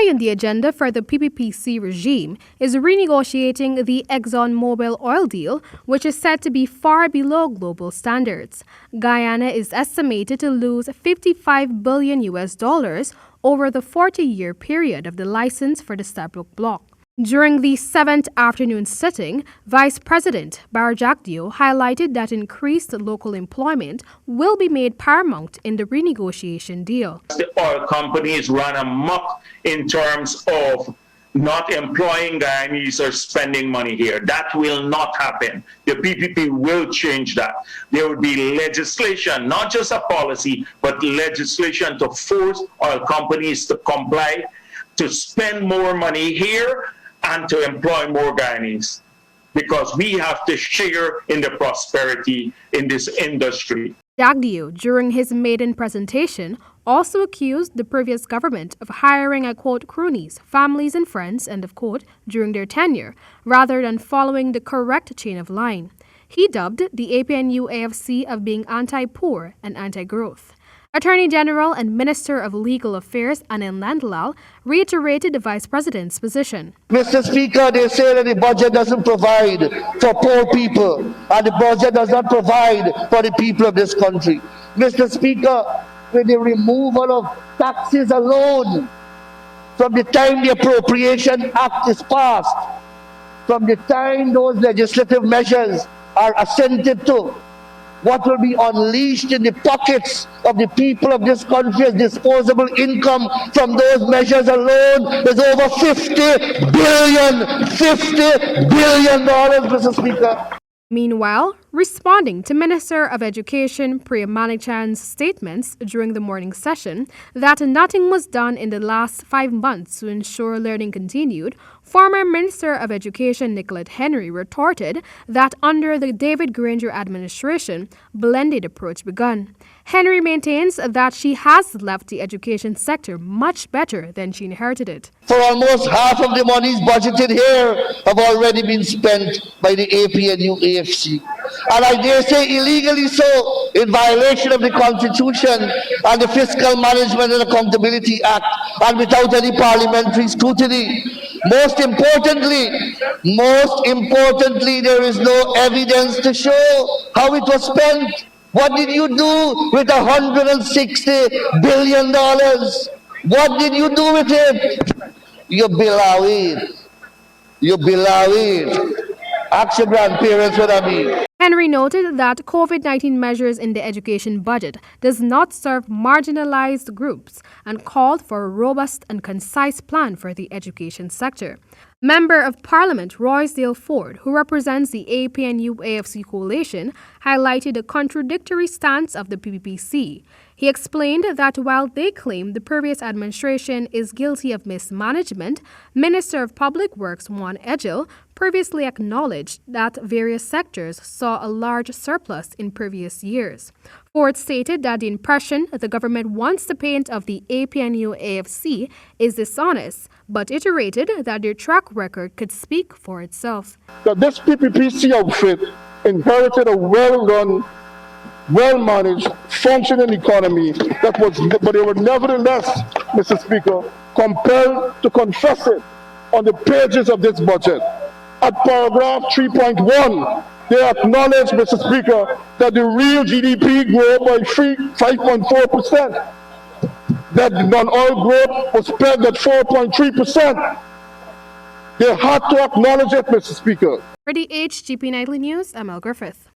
High on the agenda for the PPPC regime is renegotiating the Exxon Mobil oil deal, which is said to be far below global standards. Guyana is estimated to lose $55 billion over the 40-year period of the license for the Stabroek block. During the 7th afternoon sitting, Vice President Bharrat Jagdeo highlighted that increased local employment will be made paramount in the renegotiation deal. The oil companies run amok in terms of not employing Guyanese or spending money here. That will not happen. The PPP will change that. There will be legislation, not just a policy, but legislation to force oil companies to comply, to spend more money here, and to employ more Guyanese, because we have to share in the prosperity in this industry. Jagdeo, during his maiden presentation, also accused the previous government of hiring, I quote, cronies, families and friends, end of quote, during their tenure, rather than following the correct chain of line. He dubbed the APNU AFC of being anti-poor and anti-growth. Attorney General and Minister of Legal Affairs Anil Nandlal reiterated the Vice President's position. Mr. Speaker, they say that the budget doesn't provide for poor people, and the budget does not provide for the people of this country. Mr. Speaker, with the removal of taxes alone, from the time the Appropriation Act is passed, from the time those legislative measures are assented to, what will be unleashed in the pockets of the people of this country as disposable income from those measures alone is over $50 billion, Mr. Speaker. Meanwhile, responding to Minister of Education Priya Manichand's statements during the morning session that nothing was done in the last 5 months to ensure learning continued, former Minister of Education Nicolette Henry retorted that under the David Granger administration, blended approach begun. Henry maintains that she has left the education sector much better than she inherited it. For almost half of the monies budgeted here have already been spent by the APNU AFC. And I dare say illegally so, in violation of the Constitution and the Fiscal Management and Accountability Act, and without any parliamentary scrutiny. Most importantly, there is no evidence to show how it was spent. What did you do with $160 billion? What did you do with it? You below it. You below it. Ask your grandparents what I mean. Henry noted that COVID-19 measures in the education budget does not serve marginalized groups and called for a robust and concise plan for the education sector. Member of Parliament Roysdale Ford, who represents the APNU AFC coalition, highlighted the contradictory stance of the PPPC. He explained that while they claim the previous administration is guilty of mismanagement, Minister of Public Works Juan Edgell previously acknowledged that various sectors saw a large surplus in previous years. Ford stated that the impression the government wants to paint of the APNU AFC is dishonest, but iterated that their track record could speak for itself. That this PPPC outfit inherited a well-run, well-managed, functioning economy but they were nevertheless, Mr. Speaker, compelled to confess it on the pages of this budget. At paragraph 3.1, they acknowledge, Mr. Speaker, that the real GDP grew by 5.4%. That non-oil growth was pegged at 4.3%. They had to acknowledge it, Mr. Speaker. For the HGP Nightly News, Amel Griffith.